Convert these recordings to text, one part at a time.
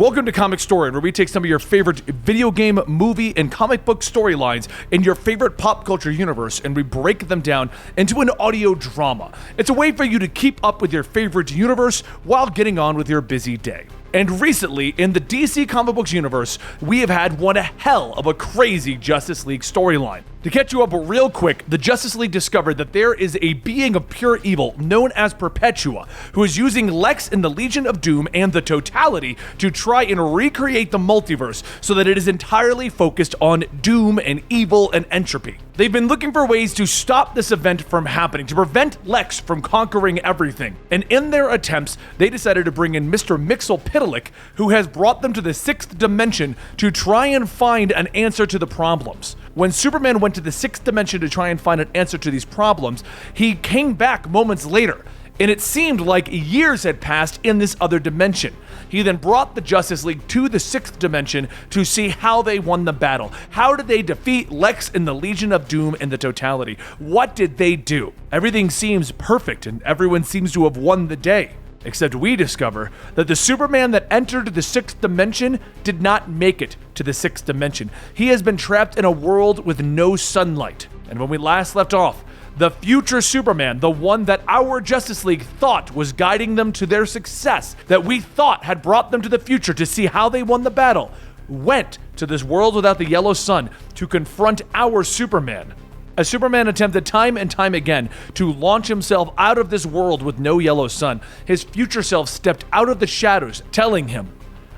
Welcome to Comicstorian, where we take some of your favorite video game, movie, and comic book storylines in your favorite pop culture universe, and we break them down into an audio drama. It's a way for you to keep up with your favorite universe while getting on with your busy day. And recently, in the DC comic books universe, we have had one hell of a crazy Justice League storyline. To catch you up real quick, the Justice League discovered that there is a being of pure evil known as Perpetua, who is using Lex in the Legion of Doom and the Totality to try and recreate the multiverse so that it is entirely focused on doom and evil and entropy. They've been looking for ways to stop this event from happening, to prevent Lex from conquering everything. And in their attempts, they decided to bring in Mr. Mxyzptlk, who has brought them to the 6th dimension to try and find an answer to the problems. When Superman went to the 6th dimension to try and find an answer to these problems, he came back moments later, and it seemed like years had passed in this other dimension. He then brought the Justice League to the 6th dimension to see how they won the battle. How did they defeat Lex in the Legion of Doom and the Totality? What did they do? Everything seems perfect, and everyone seems to have won the day. Except we discover that the Superman that entered the 6th dimension did not make it to the 6th dimension. He has been trapped in a world with no sunlight. And when we last left off, the future Superman, the one that our Justice League thought was guiding them to their success, that we thought had brought them to the future to see how they won the battle, went to this world without the yellow sun to confront our Superman. As Superman attempted time and time again to launch himself out of this world with no yellow sun, his future self stepped out of the shadows, telling him,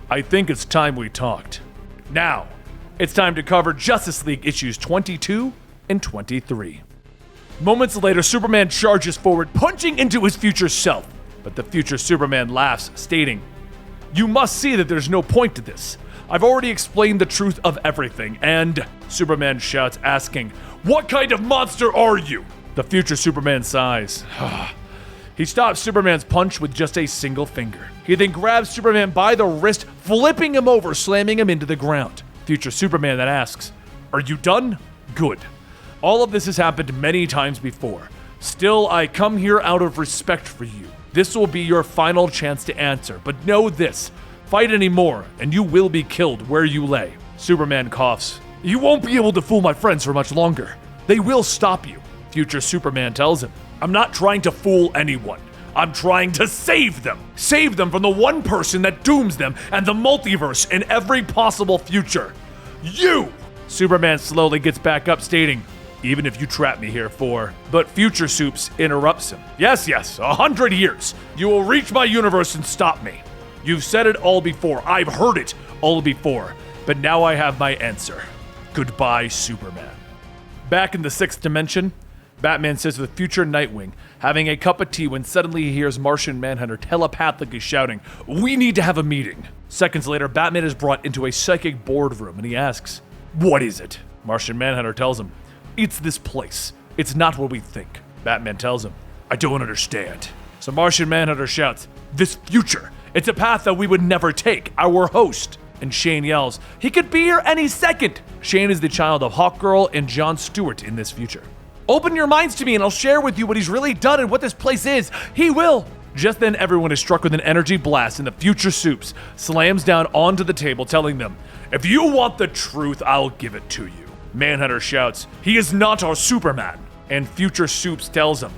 "I think it's time we talked." Now, it's time to cover Justice League issues 22 and 23. Moments later, Superman charges forward, punching into his future self. But the future Superman laughs, stating, "You must see that there's no point to this. I've already explained the truth of everything," and Superman shouts, asking, "What kind of monster are you?" The future Superman sighs. He stops Superman's punch with just a single finger. He then grabs Superman by the wrist, flipping him over, slamming him into the ground. Future Superman then asks, "Are you done? Good. All of this has happened many times before. Still, I come here out of respect for you. This will be your final chance to answer, but know this. Fight anymore, and you will be killed where you lay." Superman coughs. "You won't be able to fool my friends for much longer. They will stop you." Future Superman tells him, "I'm not trying to fool anyone. I'm trying to save them. Save them from the one person that dooms them and the multiverse in every possible future. You!" Superman slowly gets back up, stating, "Even if you trap me here for..." But Future Soups interrupts him. Yes, 100 years. You will reach my universe and stop me. You've said it all before. I've heard it all before. But now I have my answer. Goodbye, Superman. Back in the 6th dimension, Batman sits with future Nightwing, having a cup of tea when suddenly he hears Martian Manhunter telepathically shouting, "We need to have a meeting." Seconds later, Batman is brought into a psychic boardroom and he asks, "What is it?" Martian Manhunter tells him, "It's this place. It's not what we think." Batman tells him, "I don't understand." So Martian Manhunter shouts, "This future. It's a path that we would never take. Our host." And Shane yells, "He could be here any second." Shane is the child of Hawkgirl and John Stewart in this future. "Open your minds to me and I'll share with you what he's really done and what this place is. He will." Just then, everyone is struck with an energy blast and the future Soups slams down onto the table, telling them, "If you want the truth, I'll give it to you." Manhunter shouts, "He is not our Superman." And Future Soups tells him,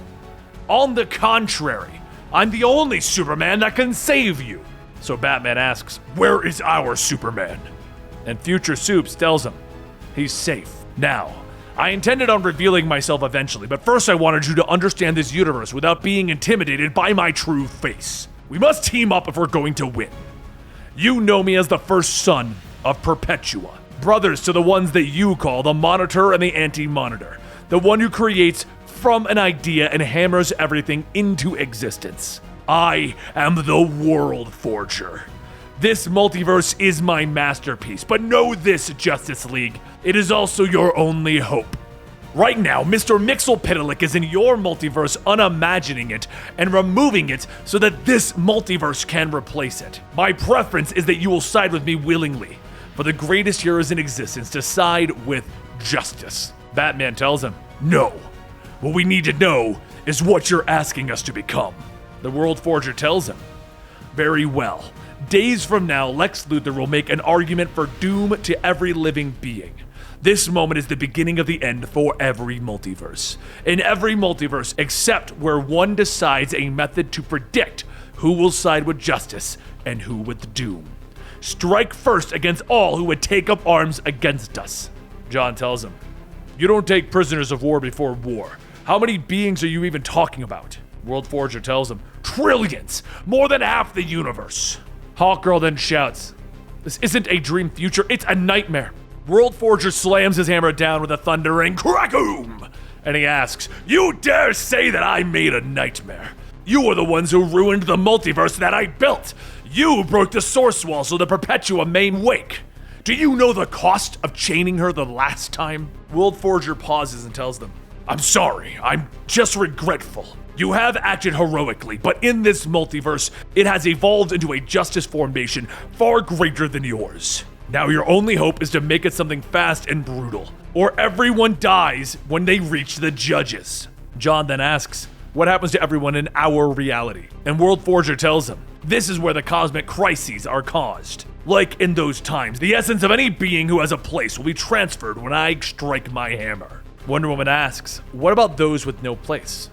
"On the contrary, I'm the only Superman that can save you." So Batman asks, "Where is our Superman?" And Future Soups tells him, "He's safe. Now, I intended on revealing myself eventually, but first I wanted you to understand this universe without being intimidated by my true face. We must team up if we're going to win. You know me as the first son of Perpetua, brothers to the ones that you call the Monitor and the Anti-Monitor, the one who creates from an idea and hammers everything into existence. I am the World Forger. This multiverse is my masterpiece, but know this, Justice League, it is also your only hope. Right now, Mr. Mxyzptlk is in your multiverse unimagining it and removing it so that this multiverse can replace it. My preference is that you will side with me willingly, for the greatest heroes in existence to side with justice." Batman tells him, "No. What we need to know is what you're asking us to become." The World Forger tells him, "Very well. Days from now, Lex Luthor will make an argument for doom to every living being. This moment is the beginning of the end for every multiverse. In every multiverse except where one decides a method to predict who will side with justice and who with doom. Strike first against all who would take up arms against us. John tells him, "You don't take prisoners of war before war. How many beings are you even talking about?" World Forger tells him, "Trillions! More than half the universe." Hawkgirl then shouts, "This isn't a dream future, it's a nightmare." World Forger slams his hammer down with a thundering crack-oom, and he asks, "You dare say that I made a nightmare? You are the ones who ruined the multiverse that I built. You broke the source wall so the Perpetua may wake. Do you know the cost of chaining her the last time?" World Forger pauses and tells them, "I'm sorry, I'm just regretful. You have acted heroically, but in this multiverse, it has evolved into a justice formation far greater than yours. Now your only hope is to make it something fast and brutal, or everyone dies when they reach the judges." John then asks, "What happens to everyone in our reality?" And World Forger tells him, "This is where the cosmic crises are caused. Like in those times, the essence of any being who has a place will be transferred when I strike my hammer." Wonder Woman asks, "What about those with no place?"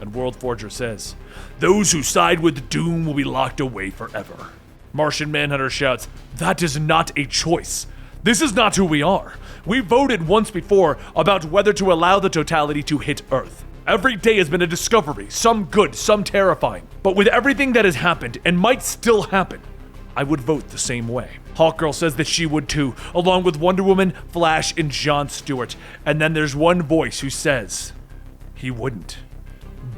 And World Forger says, "Those who side with doom will be locked away forever." Martian Manhunter shouts, "That is not a choice. This is not who we are. We voted once before about whether to allow the totality to hit Earth. Every day has been a discovery, some good, some terrifying. But with everything that has happened and might still happen, I would vote the same way." Hawkgirl says that she would too, along with Wonder Woman, Flash, and John Stewart. And then there's one voice who says, "He wouldn't."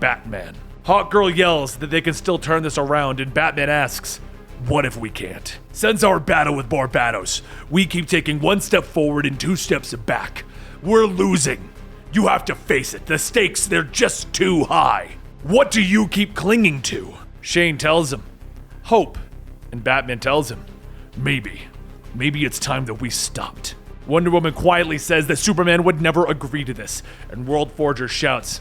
Batman. Hawkgirl yells that they can still turn this around, and Batman asks, "What if we can't? Since our battle with Barbados, we keep taking one step forward and 2 steps back. We're losing. You have to face it. The stakes, they're just too high. What do you keep clinging to?" Shane tells him, "Hope." And Batman tells him, Maybe it's time that we stopped." Wonder Woman quietly says that Superman would never agree to this, and World Forger shouts,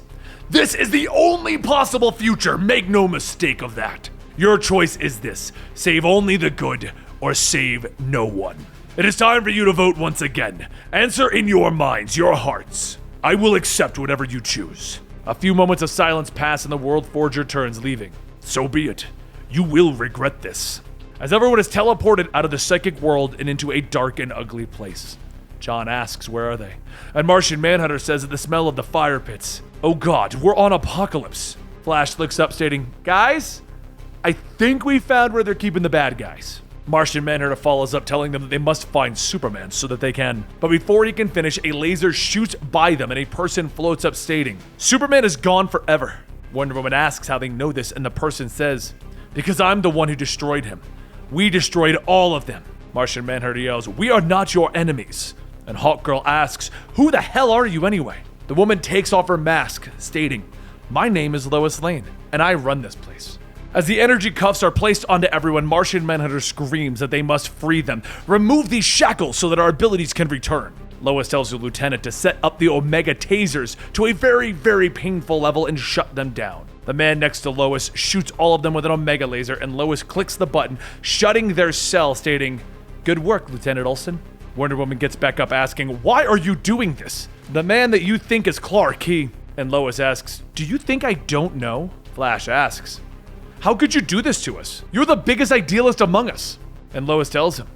"This is the only possible future, make no mistake of that. Your choice is this, save only the good or save no one. It is time for you to vote once again. Answer in your minds, your hearts. I will accept whatever you choose." A few moments of silence pass and the World Forger turns, leaving. "So be it. You will regret this." As everyone is teleported out of the psychic world and into a dark and ugly place. John asks, "Where are they?" And Martian Manhunter says that the smell of the fire pits. "Oh God, we're on Apocalypse." Flash looks up stating, "Guys, I think we found where they're keeping the bad guys." Martian Manhunter follows up telling them that they must find Superman so that they can. But before he can finish, a laser shoots by them and a person floats up stating, "Superman is gone forever." Wonder Woman asks how they know this, and the person says, "Because I'm the one who destroyed him. We destroyed all of them." Martian Manhunter yells, "We are not your enemies." And Hawkgirl asks, "Who the hell are you anyway?" The woman takes off her mask, stating, "My name is Lois Lane, and I run this place." As the energy cuffs are placed onto everyone, Martian Manhunter screams that they must free them. "Remove these shackles so that our abilities can return." Lois tells the lieutenant to set up the Omega tasers to a very, very painful level and shut them down. The man next to Lois shoots all of them with an Omega laser, and Lois clicks the button, shutting their cell, stating, "Good work, Lieutenant Olsen." Wonder Woman gets back up asking, "Why are you doing this? The man that you think is Clark, he..." And Lois asks, "Do you think I don't know?" Flash asks, "How could you do this to us? You're the biggest idealist among us." And Lois tells him,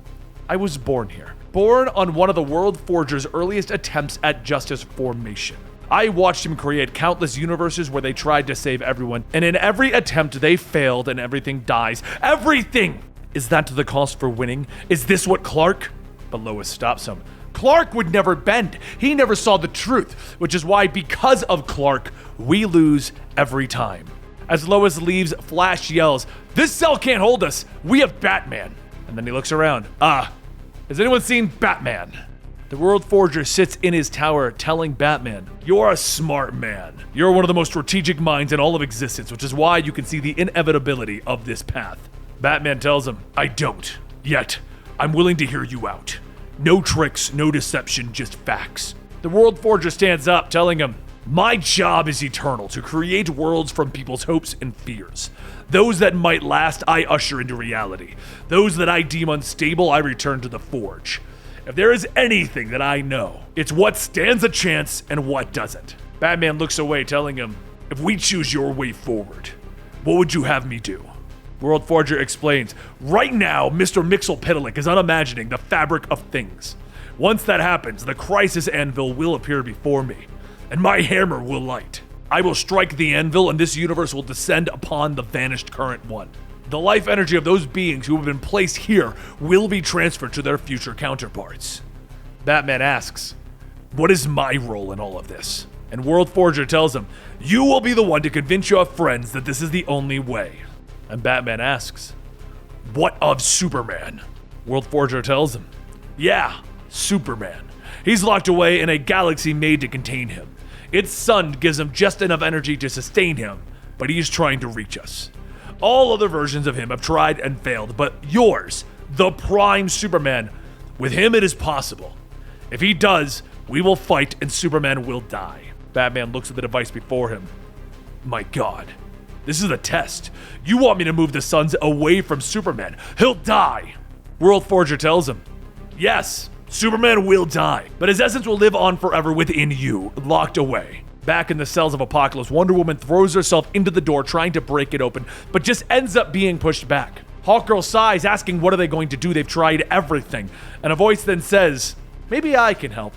"I was born here. Born on one of the World Forger's earliest attempts at justice formation. I watched him create countless universes where they tried to save everyone, and in every attempt they failed and everything dies. Everything! Is that the cost for winning? Is this what Clark..." But Lois stops him. "Clark would never bend. He never saw the truth, which is why, because of Clark, we lose every time." As Lois leaves, Flash yells, "This cell can't hold us. We have Batman." And then he looks around. Has anyone seen Batman?" The World Forger sits in his tower telling Batman, "You're a smart man. You're one of the most strategic minds in all of existence, which is why you can see the inevitability of this path." Batman tells him, "I don't. Yet. I'm willing to hear you out. No tricks, no deception, just facts." The World Forger stands up telling him, My job is eternal, to create worlds from people's hopes and fears. Those that might last, I usher into reality. Those that I deem unstable, I return to the forge. If there is anything that I know, it's what stands a chance and what doesn't. Batman looks away, telling him, if we choose your way forward, what would you have me do? World Forger explains, right now, Mr. Mixelpidalic is unimagining the fabric of things. Once that happens, the crisis anvil will appear before me, and my hammer will light. I will strike the anvil, and this universe will descend upon the vanished current one. The life energy of those beings who have been placed here will be transferred to their future counterparts. Batman asks, what is my role in all of this? And World Forger tells him, you will be the one to convince your friends that this is the only way. And Batman asks, what of Superman? World Forger tells him, yeah, Superman. He's locked away in a galaxy made to contain him. Its sun gives him just enough energy to sustain him, but he's trying to reach us. All other versions of him have tried and failed, but yours, the prime Superman, with him it is possible. If he does, we will fight and Superman will die. Batman looks at the device before him. My God, this is a test. You want me to move the suns away from Superman. He'll die. World Forger tells him, yes, Superman will die, but his essence will live on forever within you, locked away. Back in the cells of Apocalypse, Wonder Woman throws herself into the door trying to break it open, but just ends up being pushed back. Hawkgirl sighs, asking what are they going to do? They've tried everything. And a voice then says, maybe I can help.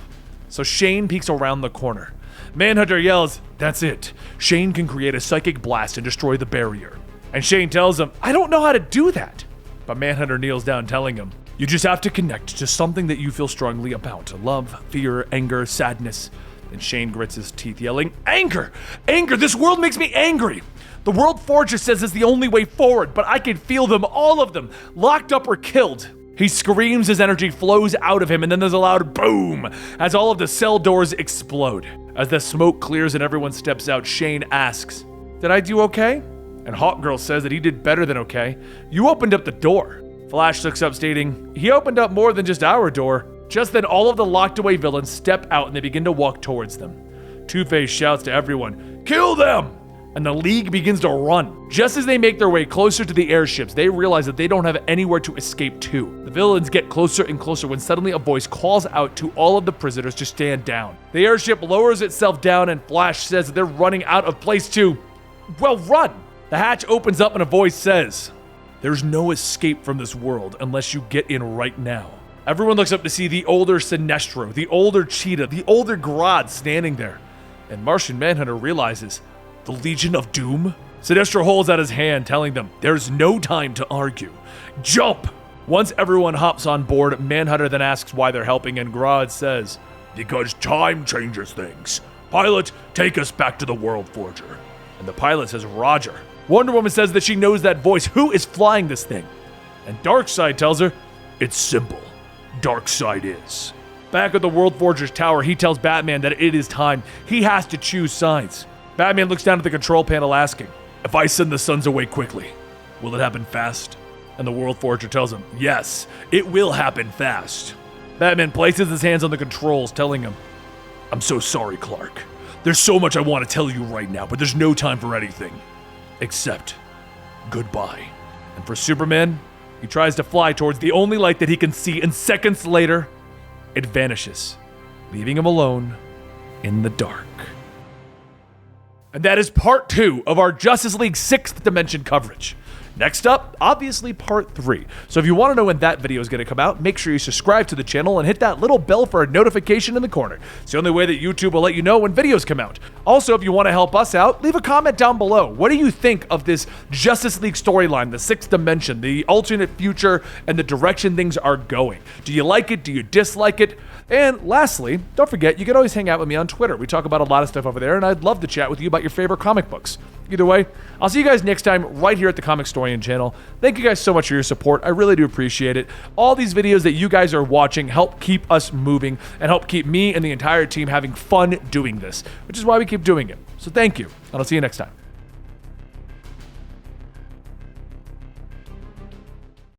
So Shane peeks around the corner. Manhunter yells, that's it. Shane can create a psychic blast and destroy the barrier. And Shane tells him, I don't know how to do that. But Manhunter kneels down, telling him, you just have to connect to something that you feel strongly about. Love, fear, anger, sadness. And Shane grits his teeth, yelling, anger! Anger! This world makes me angry! The World Forger says it's the only way forward, but I can feel them, all of them, locked up or killed. He screams as energy flows out of him, and then there's a loud boom as all of the cell doors explode. As the smoke clears and everyone steps out, Shane asks, did I do okay? And Hawkgirl says that he did better than okay. You opened up the door. Flash looks up, stating, he opened up more than just our door. Just then, all of the locked away villains step out and they begin to walk towards them. Two-Face shouts to everyone, kill them! And the League begins to run. Just as they make their way closer to the airships, they realize that they don't have anywhere to escape to. The villains get closer and closer when suddenly a voice calls out to all of the prisoners to stand down. The airship lowers itself down and Flash says that they're running out of place to, well, run! The hatch opens up and a voice says, there's no escape from this world unless you get in right now. Everyone looks up to see the older Sinestro, the older Cheetah, the older Grodd standing there. And Martian Manhunter realizes, the Legion of Doom? Sinestro holds out his hand, telling them, there's no time to argue. Jump! Once everyone hops on board, Manhunter then asks why they're helping, and Grodd says, because time changes things. Pilot, take us back to the World Forger. And the pilot says, Roger. Wonder Woman says that she knows that voice. Who is flying this thing? And Darkseid tells her, it's simple. Darkseid is. Back at the World Forger's tower, he tells Batman that it is time. He has to choose sides. Batman looks down at the control panel, asking, if I send the suns away quickly, will it happen fast? And the World Forger tells him, yes, it will happen fast. Batman places his hands on the controls, telling him, I'm so sorry, Clark. There's so much I want to tell you right now, but there's no time for anything. Except goodbye. And for Superman, he tries to fly towards the only light that he can see, and seconds later, it vanishes, leaving him alone in the dark. And that is part 2 of our Justice League 6th Dimension coverage. Next up, obviously part 3. So if you want to know when that video is going to come out, make sure you subscribe to the channel and hit that little bell for a notification in the corner. It's the only way that YouTube will let you know when videos come out. Also, if you want to help us out, leave a comment down below. What do you think of this Justice League storyline, the 6th Dimension, the alternate future, and the direction things are going? Do you like it? Do you dislike it? And lastly, don't forget, you can always hang out with me on Twitter. We talk about a lot of stuff over there, and I'd love to chat with you about your favorite comic books. Either way, I'll see you guys next time right here at the Comicstorian channel. Thank you guys so much for your support. I really do appreciate it. All these videos that you guys are watching help keep us moving and help keep me and the entire team having fun doing this, which is why we keep doing it. So thank you, and I'll see you next time.